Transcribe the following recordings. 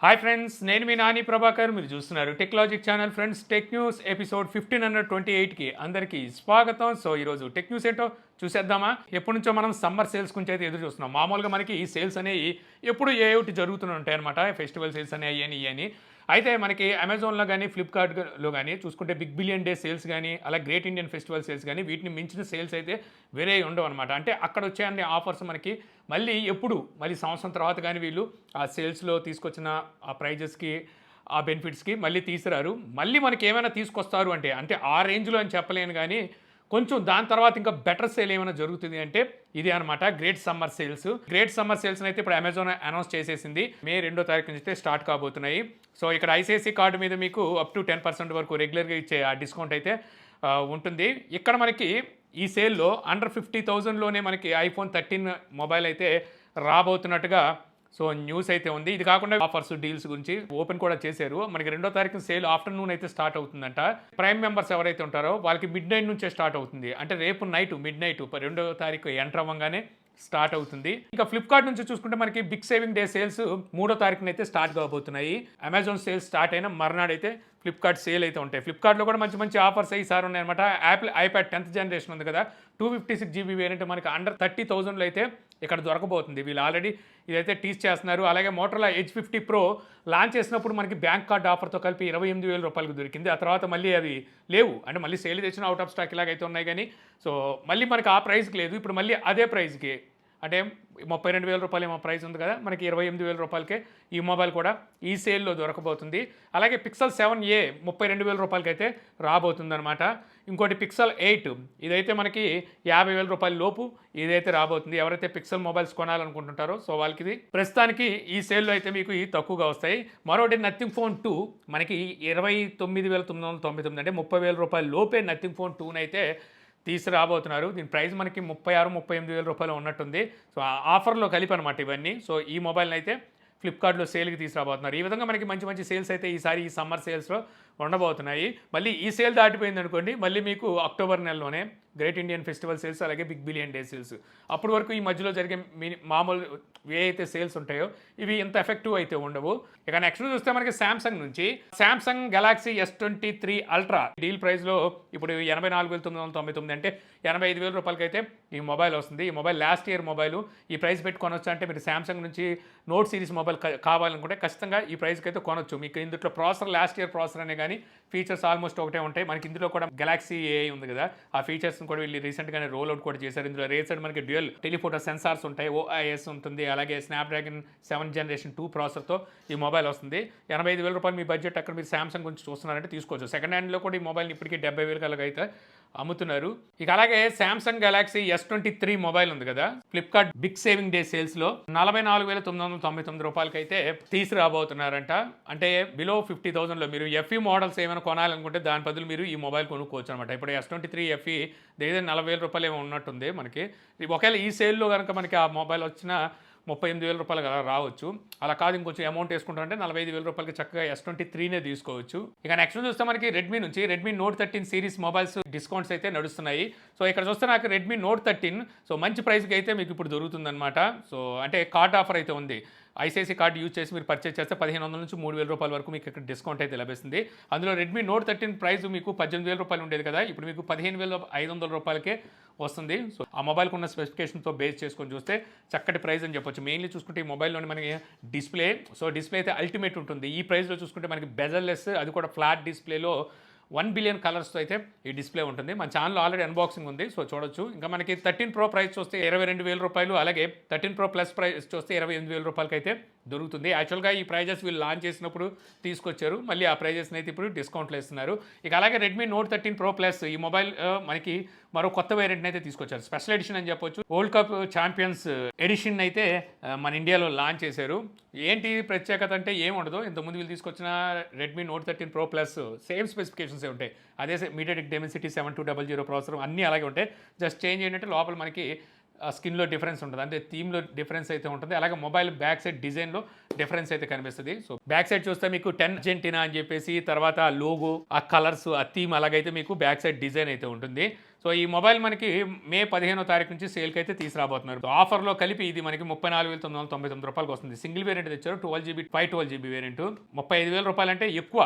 Hi friends, నేను మీ నాని ప్రభాకర్. మీరు చూస్తున్నారు TechLogic channel. Friends, tech news episode 1528కి అందరికీ స్వాగతం. సో ఈరోజు టెక్ న్యూస్ ఏంటో చూసేద్దామా. ఎప్పటి నుంచో మనం సమ్మర్ సేల్స్ గురించి అయితే ఎదురు చూస్తున్నాం. మామూలుగా మనకి ఈ సేల్స్ అనేవి ఎప్పుడు ఏ ఒకటి జరుగుతూనే ఉంటాయి అనమాట. ఫెస్టివల్ సేల్స్ అనేవి అని అయితే మనకి అమెజాన్లో కానీ ఫ్లిప్కార్ట్లో కానీ చూసుకుంటే బిగ్ బిలియన్ డే సేల్స్ కానీ అలా గ్రేట్ ఇండియన్ ఫెస్టివల్ సేల్స్ కానీ వీటిని మించిన సేల్స్ అయితే వేరే ఉండవు అనమాట. అంటే అక్కడ వచ్చే అన్ని ఆఫర్స్ మనకి మళ్ళీ సంవత్సరం తర్వాత కానీ వీళ్ళు ఆ సేల్స్లో తీసుకొచ్చిన ఆ ప్రైజెస్కి ఆ బెనిఫిట్స్కి మళ్ళీ తీసుకురారు. మళ్ళీ మనకి ఏమైనా తీసుకొస్తారు అంటే ఆ రేంజ్లో అని చెప్పలేను, కానీ కొంచెం దాని తర్వాత ఇంకా బెటర్ సేల్ ఏమైనా జరుగుతుంది అంటే ఇదే అనమాట great summer sales. Great summer sales అయితే ఇప్పుడు అమెజాన్ అనౌన్స్ చేసేసింది. మే 2వ తారీఖు నుంచి స్టార్ట్ కాబోతున్నాయి. సో ఇక్కడ ఐసిఐసి కార్డు మీద మీకు అప్ టు 10% వరకు రెగ్యులర్గా ఇచ్చే ఆ డిస్కౌంట్ అయితే ఉంటుంది. ఇక్కడ మనకి ఈ సేల్లో అండర్ 50,000లోనే మనకి ఐఫోన్ 13 మొబైల్ అయితే రాబోతున్నట్టుగా సో న్యూస్ అయితే ఉంది. ఇది కాకుండా ఆఫర్స్ డీల్స్ గురించి ఓపెన్ కూడా చేశారు. మనకి 2వ తారీఖు సేల్ ఆఫ్టర్నూన్ అయితే స్టార్ట్ అవుతుందంట. ప్రైమ్ మెంబర్స్ ఎవరైతే ఉంటారో వాళ్ళకి మిడ్ నైట్ నుంచే స్టార్ట్ అవుతుంది. అంటే రేపు నైట్ మిడ్ నైట్ 2వ తారీఖు ఎంటర్ అవ్వగానే స్టార్ట్ అవుతుంది. ఇంకా ఫ్లిప్కార్ట్ నుంచి చూసుకుంటే మనకి బిగ్ సేవింగ్ డే సేల్స్ 3వ తారీఖున అయితే స్టార్ట్ కాబోతున్నాయి. అమెజాన్ సేల్స్ స్టార్ట్ అయిన మర్నాడు అయితే ఫ్లిప్కార్ట్ సేల్ అయితే ఉంటాయి. ఫ్లిప్కార్ట్లో కూడా మంచి మంచి ఆఫర్స్ ఈసారి ఉన్నాయన్నమాట. యాపిల్ ఐప్యాడ్ 10th జనరేషన్ ఉంది కదా, 256GB వేరియంట్ మనకి అండర్ 30,000లో అయితే ఇక్కడ దొరకబోతుంది. వీళ్ళు ఆల్రెడీ ఇదైతే టీచ్ చేస్తున్నారు. అలాగే మోటరోలా Edge 50 Pro లాంచ్ చేసినప్పుడు మనకి బ్యాంక్ కార్డ్ ఆఫర్తో కలిపి 28,000 రూపాయలకు దొరికింది. ఆ తర్వాత మళ్ళీ అవి లేవు, అంటే మళ్ళీ సేల్ తెచ్చిన అవుట్ ఆఫ్ స్టాక్ ఇలాగైతే ఉన్నాయి. కానీ సో మళ్ళీ మనకి ఆ ప్రైస్కి లేదు. ఇప్పుడు మళ్ళీ అదే ప్రైస్కి, అంటే 32,000 రూపాయలు ఏమో ప్రైస్ ఉంది కదా, మనకి 28,000 రూపాయలకే ఈ మొబైల్ కూడా ఈ సేల్లో దొరకబోతుంది. అలాగే పిక్సెల్ 7a 32,000 రూపాయలకి అయితే రాబోతుంది అనమాట. ఇంకోటి పిక్సెల్ 8 ఇదైతే మనకి 50,000 రూపాయల లోపు ఇదైతే రాబోతుంది. ఎవరైతే పిక్సెల్ మొబైల్స్ కొనాలనుకుంటుంటారో సో వాళ్ళకి ఇది ప్రస్తుతానికి ఈ సేల్లో అయితే మీకు ఈ తక్కువగా వస్తాయి. మరోటి నథింగ్ ఫోన్ 2 మనకి 29,999, అంటే 30,000 రూపాయల లోపే నథింగ్ ఫోన్ 2 అయితే తీసుకురాబోతున్నారు. దీని ప్రైస్ మనకి 36,000-38,000 రూపాయలు ఉన్నట్టుంది. సో ఆ ఆఫర్లో కలిపి అనమాట ఇవన్నీ. సో ఈ మొబైల్ని అయితే ఫ్లిప్కార్ట్లో సేల్కి తీసుకురాబోతున్నారు. ఈ విధంగా మనకి మంచి మంచి సేల్స్ అయితే ఈసారి ఈ సమ్మర్ సేల్స్లో ఉండబోతున్నాయి. మళ్ళీ ఈ సేల్ దాటిపోయింది అనుకోండి, మళ్ళీ మీకు అక్టోబర్ నెలలోనే గ్రేట్ ఇండియన్ ఫెస్టివల్ సేల్స్ అలాగే బిగ్ బిలియన్ డే సేల్స్. అప్పటి వరకు ఈ మధ్యలో జరిగే మామూలు ఏ అయితే సేల్స్ ఉంటాయో ఇవి ఇంత ఎఫెక్టివ్ అయితే ఉండవు. ఇక నెక్స్ట్ చూస్తే మనకి శాంసంగ్ నుంచి Samsung Galaxy S23 ultra deal ప్రైస్లో ఇప్పుడు 84,999, అంటే 85,000 రూపాయలకి అయితే ఈ మొబైల్ వస్తుంది. ఈ మొబైల్ లాస్ట్ ఇయర్ మొబైల్. ఈ ప్రైస్ పెట్టి కొనొచ్చు. అంటే మీరు శాంసంగ్ నుంచి నోట్ సిరీస్ మొబైల్ కావాలనుకుంటే ఖచ్చితంగా ఈ ప్రైస్కి అయితే కొనొచ్చు. మీకు ఇందులో ప్రాసెసర్ లాస్ట్ ఇయర్ ప్రాసెసర్ అనే కానీ ఫీచర్స్ ఆల్మోస్ట్ ఒకటే ఉంటాయి. మనకి ఇందులో కూడా గెలాక్సీ AI ఉంది కదా, ఆ ఫీచర్స్ని కూడా వీళ్ళు రీసెంట్గానే రోల్ అవుట్ కూడా చేశారు. ఇందులో రేసెడ్ మనకి డ్యూయల్ టెలిఫోటో సెన్సార్స్ ఉంటాయి, OIS ఉంటుంది, అలాగే స్నాప్డ్రాగన్ 7th జనరేషన్ 2 ప్రాసెసర్తో ఈ మొబైల్ వస్తుంది. 85,000 రూపాయలు మీ బడ్జెట్ అక్కడ మీరు శాంసంగ్ గురించి చూస్తున్నారంటే తీసుకోవచ్చు. సెకండ్ హ్యాండ్లో కూడా ఈ మొబైల్ని ఇప్పటికీ 70,000 కలగా అయితే అమ్ముతున్నారు. ఇక అలాగే శాంసంగ్ గెలాక్సీ S23 మొబైల్ ఉంది కదా, ఫ్లిప్కార్ట్ బిగ్ సేవింగ్ డే సేల్స్లో 44,999 రూపాయలకి అయితే తీసుకురాబోతున్నారంట. అంటే బిలో 50,000లో మీరు FE మోడల్స్ ఏమైనా కొనాలనుకుంటే దాని బదులు మీరు ఈ మొబైల్ కొనుక్కోవచ్చు అనమాట. ఇప్పుడు S23 FE దగ్గర 40,000 రూపాయలు ఏమో ఉన్నట్టుంది మనకి. ఒకవేళ ఈ సేల్లో కనుక మనకి ఆ మొబైల్ వచ్చిన 38,000 రూపాయలు అలా రావచ్చు. అలా కాదు ఇంకొంచెం అమౌంట్ వేసుకుంటారంటే 45,000 రూపాయలకి చక్కగా S23నే తీసుకోవచ్చు. ఇక నెక్స్ట్ చూస్తే మనకి Redmi note 13 series mobiles discounts అయితే నడుస్తున్నాయి. సో ఇక్కడ చూస్తే నాకు రెడ్మీ నోట్ 13 సో మంచి ప్రైస్కి అయితే మీకు ఇప్పుడు దొరుకుతుందన్నమాట. సో అంటే కార్డ్ ఆఫర్ అయితే ఉంది. ఐసిఐసి కార్డు యూజ్ చేసి మీరు పర్చేస్ చేస్తే 1,500 నుంచి 3,000 రూపాయల వరకు మీకు ఇక్కడ డిస్కౌంట్ అయితే లభిస్తుంది. అందులో రెడ్మీ నోట్ 13 ప్రైస్ మీకు 18,000 రూపాయలు ఉండేది కదా, ఇప్పుడు మీకు 15,500 రూపాయలకే వస్తుంది. సో ఆ మొబైల్కి ఉన్న స్పెసిఫికేషన్తో బేస్ చేసుకొని చూస్తే చక్కటి ప్రైస్ అని చెప్పొచ్చు. మెయిన్లీ చూసుకుంటే ఈ మొబైల్లోని మనకి డిస్ప్లే అయితే అల్టిమేట్ ఉంటుంది. ఈ ప్రైస్లో చూసుకుంటే మనకి బెజల్లెస్, అది కూడా ఫ్లాట్ డిస్ప్లేలో 1 బిలియన్ కలర్స్తో అయితే ఈ డిస్ప్లే ఉంటుంది. మన ఛానల్లో ఆల్రెడీ అన్బాక్సింగ్ ఉంది, సో చూడొచ్చు. ఇంకా మనకి 13 Pro ప్రైస్ చూస్తే 22,000 రూపాయలు, అలాగే 13 Pro Plus ప్రైస్ చూస్తే 28,000 రూపాయలకి అయితే దొరుకుతుంది. యాక్చువల్గా ఈ ప్రైజెస్ వీళ్ళు లాంచ్ చేసినప్పుడు తీసుకొచ్చారు, మళ్ళీ ఆ ప్రైజెస్ని అయితే ఇప్పుడు డిస్కౌంట్లు ఇస్తున్నారు. ఇక అలాగే రెడ్మీ నోట్ 13 Pro Plus ఈ మొబైల్ మనకి మరో కొత్త వేరియంట్ని అయితే తీసుకొచ్చారు. స్పెషల్ ఎడిషన్ అని చెప్పొచ్చు. వరల్డ్ కప్ ఛాంపియన్స్ ఎడిషన్ అయితే మన ఇండియాలో లాంచ్ చేశారు. ఏంటి ప్రత్యేకత అంటే ఏం ఉండదు, ఇంతకుముందు వీళ్ళు తీసుకొచ్చిన Redmi note 13 Pro Plus same specifications ఉంటాయి. అదే మీడియాటెక్ డెమెన్సిటీ 7200 ప్రాసెసర్ అన్నీ అలాగే ఉంటాయి. జస్ట్ చేంజ్ ఏంటంటే లోపల మనకి స్కిన్లో డిఫరెన్స్ ఉంటుంది, అంటే థీమ్లో డిఫరెన్స్ అయితే ఉంటుంది. అలాగే మొబైల్ బ్యాక్ సైడ్ డిజైన్లో డిఫరెన్స్ అయితే కనిపిస్తుంది. సో బ్యాక్ సైడ్ చూస్తే మీకు 10 అర్జెంటీనా అని చెప్పేసి, తర్వాత ఆ లోగో, ఆ కలర్స్, ఆ థీమ్ అలాగైతే మీకు బ్యాక్ సైడ్ డిజైన్ అయితే ఉంటుంది. సో ఈ మొబైల్ మనకి మే 15వ తారీఖు నుంచి సేల్కి అయితే తీసుకురాబోతున్నారు. ఆఫర్లో కలిపి ఇది మనకి 34,999 రూపాయలకు వస్తుంది. సింగిల్ వేరియంట్ తెచ్చారు, 12GB 512GB వేరియంట్. 35,000 రూపాయలు అంటే ఎక్కువ.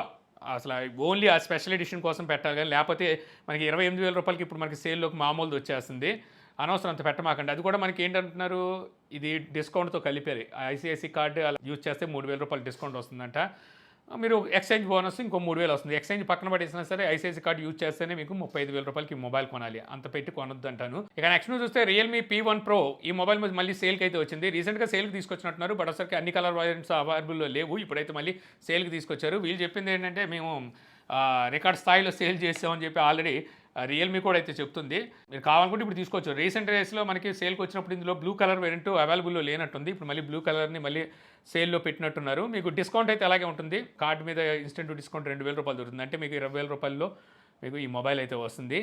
అసలు ఓన్లీ ఆ స్పెషల్ ఎడిషన్ కోసం పెట్టాలి, కానీ లేకపోతే మనకి 28,000 రూపాయలకి ఇప్పుడు మనకి సేల్లోకి మామూలుది వచ్చేస్తుంది. అనవసరం అంత పెట్టమాకండి. అది కూడా మనకి ఏంటంటున్నారు, ఇది డిస్కౌంట్తో కలిపారు. ఐసిఐసి కార్డు అలా యూజ్ చేస్తే 3,000 రూపాయలు డిస్కౌంట్ వస్తుందంట. మీరు ఎక్స్చేంజ్ బోనస్ ఇంకో 3,000 వస్తుంది. ఎక్స్చేంజ్ పక్కన పడేసినా సరే ఐసిఐసి కార్డు యూజ్ చేస్తేనే మీకు 35,000 రూపాయలకి మొబైల్ కొనాలి. అంత పెట్టి కొనొద్దు అంటాను. ఇక నెక్స్ట్ చూస్తే రియల్మీ P1 Pro ఈ మొబైల్ మళ్ళీ సేల్కి అయితే వచ్చింది. రీసెంట్గా సేల్కి తీసుకొచ్చినట్టున్నారు, బట్ ఒకసారికి అన్ని కలర్ వేరియంట్స్ అవైలబుల్లో లేవు. ఇప్పుడైతే మళ్ళీ సేల్కి తీసుకొచ్చారు. వీళ్ళు చెప్పింది ఏంటంటే, మేము రికార్డ్ స్థాయిలో సేల్ చేసామని చెప్పి ఆల్రెడీ రియల్మీ కూడా అయితే చెప్తుంది. మీరు కావాలనుకుంటే ఇప్పుడు తీసుకోవచ్చు. రీసెంట్ డేస్లో మనకి సేల్కి వచ్చినప్పుడు ఇందులో బ్లూ కలర్ వేరియంట్ అవైలబుల్లో లేనట్టుంది. ఇప్పుడు మళ్ళీ బ్లూ కలర్ని మళ్ళీ సేల్లో పెట్టినట్టున్నారు. మీకు డిస్కౌంట్ అయితే అలాగే ఉంటుంది. కార్డు మీద ఇన్స్టెంట్ డిస్కౌంట్ 2,000 రూపాయలు దొరుకుతుంది. అంటే మీకు 20,000 రూపాయల్లో మీకు ఈ మొబైల్ అయితే వస్తుంది.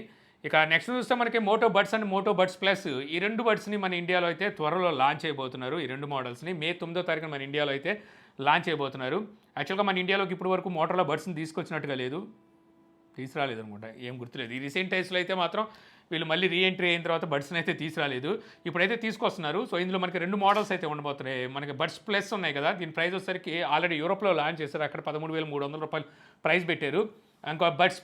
ఇక నెక్స్ట్ చూస్తే మనకి Moto buds and Moto buds plus ఈ రెండు బడ్స్ని మన ఇండియాలో అయితే త్వరలో లాంచ్ చేయబోతున్నారు. ఈ రెండు మోడల్స్ని మే 9వ తారీఖున మన ఇండియాలో అయితే లాంచ్ చేయబోతున్నారు. యాక్చువల్గా మన ఇండియాలోకి ఇప్పటి వరకు మోటోలో బడ్స్ని తీసుకొచ్చినట్టుగా లేదు, తీసుకురాలేదు అనుకుంటా, ఏం గుర్తులేదు. ఈ రీసెంట్ టైమ్స్లో అయితే మాత్రం వీళ్ళు మళ్ళీ రీఎంట్రీ అయిన తర్వాత బడ్స్ని అయితే తీసుకురాలేదు, ఇప్పుడైతే తీసుకొస్తున్నారు. సో ఇందులో మనకి 2 మోడల్స్ అయితే ఉండబోతున్నాయి. మనకి బడ్స్ ప్లస్ ఉన్నాయి కదా, దీని ప్రైస్ వచ్చేసరికి ఆల్రెడీ యూరోప్లో లాంచ్ చేశారు. అక్కడ 13,300 రూపాయలు ప్రైస్ పెట్టారు. ఇంకో బడ్స్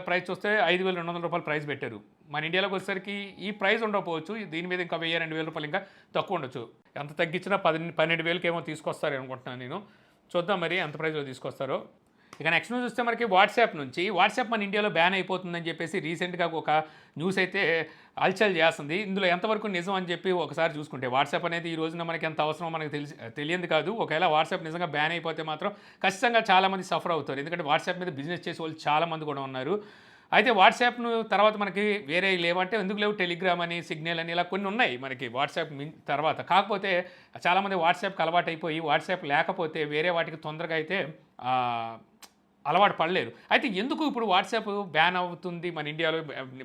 ప్రైస్ చూస్తే 5,200 రూపాయలు ప్రైస్ పెట్టారు. మన ఇండియాలోకి వచ్చేసరికి ఈ ప్రైస్ ఉండకపోవచ్చు, దీని మీద ఇంకా 1,000-2,000 రూపాయలు ఇంకా తక్కువ ఉండొచ్చు. ఎంత తగ్గించినా 12,000 ఏమో తీసుకొస్తారు అనుకుంటున్నాను నేను. చూద్దాం మరి ఎంత ప్రైస్లో తీసుకొస్తారో. ఇక నెక్స్ట్ న్యూస్ చూస్తే మనకి వాట్సాప్ మన ఇండియాలో బ్యాన్ అయిపోతుందని చెప్పేసి రీసెంట్గా ఒక న్యూస్ అయితే హల్చల్ చేస్తుంది. ఇందులో ఎంతవరకు నిజం అని చెప్పి ఒకసారి చూసుకుంటే, వాట్సాప్ అనేది ఈ రోజున మనకి ఎంత అవసరమో మనకి తెలియదు కాదు. ఒకవేళ వాట్సాప్ నిజంగా బ్యాన్ అయిపోతే మాత్రం ఖచ్చితంగా చాలామంది సఫర్ అవుతారు. ఎందుకంటే వాట్సాప్ మీద బిజినెస్ చేసే వాళ్ళు చాలామంది కూడా ఉన్నారు. అయితే వాట్సాప్ను తర్వాత మనకి వేరే లేవంటే ఎందుకు లేవు, టెలిగ్రామ్ అని, సిగ్నల్ అని, ఇలా కొన్ని ఉన్నాయి మనకి వాట్సాప్ తర్వాత. కాకపోతే చాలామంది వాట్సాప్కి అలవాటు అయిపోయి వాట్సాప్ లేకపోతే వేరే వాటికి తొందరగా అయితే అలవాటు పడలేరు. అయితే ఎందుకు ఇప్పుడు వాట్సాప్ బ్యాన్ అవుతుంది మన ఇండియాలో,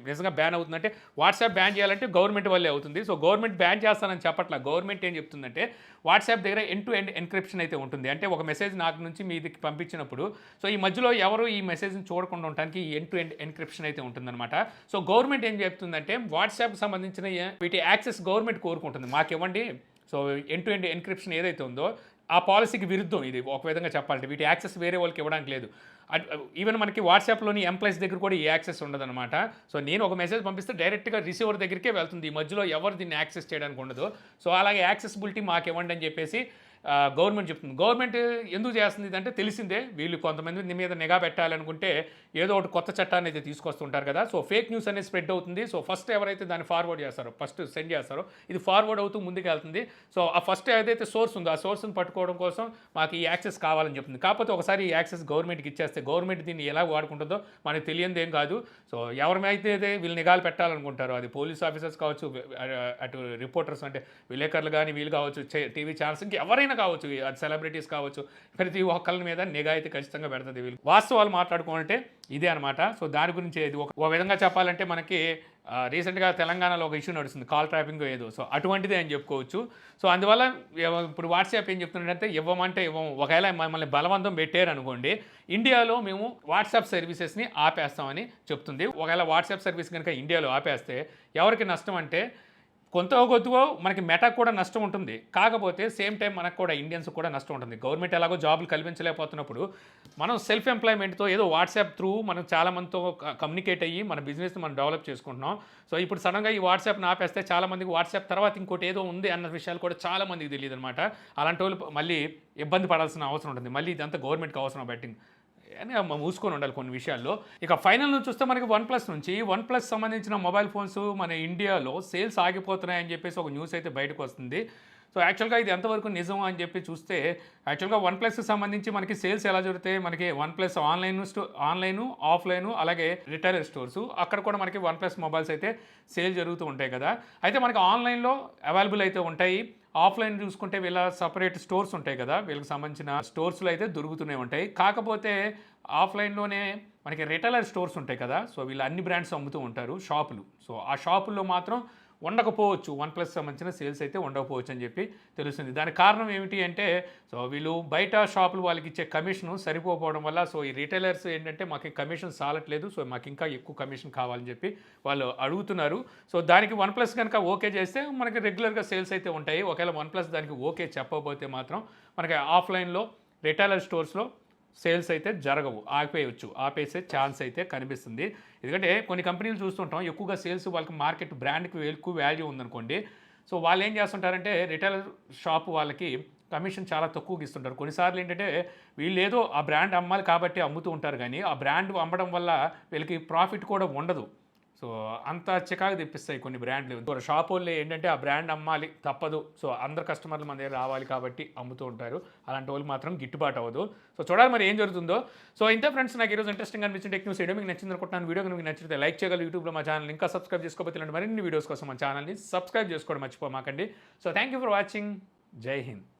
నిజంగా బ్యాన్ అవుతుందంటే వాట్సాప్ బ్యాన్ చేయాలంటే గవర్నమెంట్ వల్లే అవుతుంది. సో గవర్నమెంట్ బ్యాన్ చేస్తానని చెప్పట్లా. గవర్నమెంట్ ఏం చెప్తుందంటే, వాట్సాప్ దగ్గర ఎండ్ టు ఎండ్ ఎన్క్రిప్షన్ అయితే ఉంటుంది. అంటే ఒక మెసేజ్ నాకు నుంచి మీదికి పంపించినప్పుడు సో ఈ మధ్యలో ఎవరు ఈ మెసేజ్ని చూడకుండా ఉండడానికి ఎండ్ టు ఎండ్ ఎన్క్రిప్షన్ అయితే ఉంటుందన్నమాట. సో గవర్నమెంట్ ఏం చెప్తుందంటే, వాట్సాప్కి సంబంధించిన వీటి యాక్సెస్ గవర్నమెంట్ కోరుకుంటుంది, మాకు ఇవ్వండి. So end to end encryption ఏదైతే ఉందో ఆ పాలసీకి విరుద్ధం ఇది ఒక విధంగా చెప్పాలంటే. వీటి యాక్సెస్ వేరే వాళ్ళకి ఇవ్వడానికి లేదు. ఈవెన్ మనకి వాట్సాప్లోని ఎంప్లాయీస్ దగ్గర కూడా ఈ యాక్సెస్ ఉండదన్నమాట. సో నేను ఒక మెసేజ్ పంపిస్తే డైరెక్ట్గా రిసీవర్ దగ్గరికే వెళ్తుంది, ఈ మధ్యలో ఎవరు దీన్ని యాక్సెస్ చేయడానికి ఉండదు. సో అలాగే యాక్సెసిబిలిటీ మాకు ఇవ్వండి అని చెప్పేసి గవర్నమెంట్ చెప్తుంది. గవర్నమెంట్ ఎందుకు చేస్తుంది ఇదంటే తెలిసిందే, వీళ్ళు కొంతమంది మీద నిఘా పెట్టాలనుకుంటే ఏదో ఒకటి కొత్త చట్టాన్ని అయితే తీసుకొస్తుంటారు కదా. సో ఫేక్ న్యూస్ అనేది స్ప్రెడ్ అవుతుంది. సో ఫస్ట్ ఎవరైతే దాన్ని ఫార్వర్డ్ చేస్తారో, ఫస్ట్ సెండ్ చేస్తారో, ఇది ఫార్వర్డ్ అవుతూ ముందుకు వెళ్తుంది. సో ఆ ఫస్ట్ ఏదైతే సోర్స్ ఉందో ఆ సోర్స్ని పట్టుకోవడం కోసం మాకు ఈ యాక్సెస్ కావాలని చెప్తుంది. కాకపోతే ఒకసారి ఈ యాక్సెస్ గవర్నమెంట్కి ఇచ్చేస్తే గవర్నమెంట్ దీన్ని ఎలా వాడుకుంటుందో మనకు తెలియదు ఏం కాదు. సో ఎవరిమైతే వీళ్ళు నిఘాలు పెట్టాలనుకుంటారో, అది పోలీస్ ఆఫీసర్స్ కావచ్చు, అటు రిపోర్టర్స్ అంటే విలేకరులు కానీ వీళ్ళు కావచ్చు, టీవీ ఛానల్స్, ఇంకా ఎవరైనా కావచ్చు, అది సెలబ్రిటీస్ కావచ్చు, ప్రతి ఒక్కరి మీద నిఘా అయితే ఖచ్చితంగా పెడుతుంది. వీళ్ళు వాస్తవాలు మాట్లాడుకోవాలంటే ఇదే అనమాట. సో దాని గురించి ఇది ఒక విధంగా చెప్పాలంటే మనకి రీసెంట్గా తెలంగాణలో ఒక ఇష్యూ నడుస్తుంది, కాల్ ట్రాపింగ్ ఏదో. సో అటువంటిదే అని చెప్పుకోవచ్చు. సో అందువల్ల ఇప్పుడు వాట్సాప్ ఏం చెప్తుందంటే, ఇవ్వమంటే ఇవ్వము, ఒకవేళ మమ్మల్ని బలవంతం పెట్టారు అనుకోండి, ఇండియాలో మేము వాట్సాప్ సర్వీసెస్ని ఆపేస్తామని చెప్తుంది. ఒకవేళ వాట్సాప్ సర్వీస్ కనుక ఇండియాలో ఆపేస్తే ఎవరికి నష్టం అంటే, కొంత కొద్దిగా మనకి మెటా కూడా నష్టం ఉంటుంది. కాకపోతే సేమ్ టైం మనకు కూడా ఇండియన్స్ కూడా నష్టం ఉంటుంది. గవర్నమెంట్ ఎలాగో జాబులు కల్పించలేకపోతున్నప్పుడు మనం సెల్ఫ్ ఎంప్లాయ్మెంట్తో ఏదో వాట్సాప్ త్రూ మనం చాలామందితో కమ్యూనికేట్ అయ్యి మన బిజినెస్ని మనం డెవలప్ చేసుకుంటున్నాం. సో ఇప్పుడు సడన్గా ఈ వాట్సాప్ని ఆపేస్తే చాలామందికి వాట్సాప్ తర్వాత ఇంకోటి ఏదో ఉంది అన్న విషయాలు కూడా చాలామందికి తెలియదు అనమాట. అలాంటి వాళ్ళు మళ్ళీ ఇబ్బంది పడాల్సిన అవసరం ఉంటుంది. మళ్ళీ ఇదంతా గవర్నమెంట్కి అవసరం బెట్టింగ్ అని మూసుకొని ఉండాలి కొన్ని విషయాల్లో. ఇక ఫైనల్ నుంచి చూస్తే మనకి వన్ ప్లస్ సంబంధించిన మొబైల్ ఫోన్స్ మన ఇండియాలో సేల్స్ ఆగిపోతున్నాయని చెప్పేసి ఒక న్యూస్ అయితే బయటకు వస్తుంది. సో యాక్చువల్గా ఇది ఎంతవరకు నిజం అని చెప్పి చూస్తే, యాక్చువల్గా వన్ ప్లస్కి సంబంధించి మనకి సేల్స్ ఎలా జరుగుతాయి, మనకి వన్ ప్లస్ ఆన్లైను ఆఫ్లైను అలాగే రిటైలర్ స్టోర్సు, అక్కడ కూడా మనకి వన్ ప్లస్ మొబైల్స్ అయితే సేల్ జరుగుతూ ఉంటాయి కదా. అయితే మనకి ఆన్లైన్లో అవైలబుల్ అయితే ఉంటాయి, ఆఫ్లైన్ చూసుకుంటే వీళ్ళ సపరేట్ స్టోర్స్ ఉంటాయి కదా, వీళ్ళకి సంబంధించిన స్టోర్స్లో అయితే దొరుకుతూనే ఉంటాయి. కాకపోతే ఆఫ్లైన్లోనే మనకి రిటైలర్ స్టోర్స్ ఉంటాయి కదా, సో వీళ్ళు అన్ని బ్రాండ్స్ అమ్ముతూ ఉంటారు, షాపులు. సో ఆ షాపుల్లో మాత్రం ఉండకపోవచ్చు, వన్ ప్లస్ సంబంధించిన సేల్స్ అయితే ఉండకపోవచ్చు అని చెప్పి తెలుస్తుంది. దానికి కారణం ఏమిటి అంటే సో వీళ్ళు బయట షాపులు వాళ్ళకి ఇచ్చే కమిషన్ సరిపోకపోవడం వల్ల సో ఈ రిటైలర్స్ ఏంటంటే మాకు కమిషన్ సాలట్లేదు, సో మాకు ఇంకా ఎక్కువ కమిషన్ కావాలని చెప్పి వాళ్ళు అడుగుతున్నారు. సో దానికి వన్ ప్లస్ కనుక ఓకే చేస్తే మనకి రెగ్యులర్గా సేల్స్ అయితే ఉంటాయి. ఒకవేళ వన్ ప్లస్ దానికి ఓకే చెప్పకపోతే మాత్రం మనకి ఆఫ్లైన్లో రిటైలర్ స్టోర్స్లో సేల్స్ అయితే జరగవు, ఆపేసే ఛాన్స్ అయితే కనిపిస్తుంది. ఎందుకంటే కొన్ని కంపెనీలు చూస్తుంటాం ఎక్కువగా సేల్స్ వాళ్ళకి మార్కెట్ బ్రాండ్కి ఎక్కువ వాల్యూ ఉందనుకోండి, సో వాళ్ళు ఏం చేస్తుంటారంటే రిటైలర్ షాప్ వాళ్ళకి కమిషన్ చాలా తక్కువగా ఇస్తుంటారు. కొన్నిసార్లు ఏంటంటే వీళ్ళు ఏదో ఆ బ్రాండ్ అమ్మాలి కాబట్టి అమ్ముతూ ఉంటారు, కానీ ఆ బ్రాండ్ అమ్మడం వల్ల వీళ్ళకి ప్రాఫిట్ కూడా ఉండదు. సో అంత చికాకు తెప్పిస్తాయి కొన్ని బ్రాండ్లు. షాప్ వాళ్ళు ఏంటంటే ఆ బ్రాండ్ అమ్మాలి తప్పదు, సో అందరు కస్టమర్లు మన దగ్గర రావాలి కాబట్టి అమ్ముతూ ఉంటారు. అలాంటి వాళ్ళు మాత్రం గిట్టుబాటు అవ్వదు. సో చూడాలి మరి ఏం జరుగుతుందో. సో ఇంతే ఫ్రెండ్స్, నాకు ఈరోజు ఇంట్రెస్టింగ్ అనిపించిన టెక్ న్యూస్ వీడియో మీకు నచ్చింది అనుకుంటున్నాను. వీడియో మీకు నచ్చితే లైక్ చేయగలరు. యూట్యూబ్లో మా ఛానల్ ఇంకా సబ్స్క్రైబ్ చేసుకోకపోతే ఇలాంటి మరిన్ని వీడియోస్ కోసం మా ఛానల్ని సబ్స్క్రైబ్ చేసుకోవడం మర్చిపోమాకండి. So thank you for watching. జై హింద్.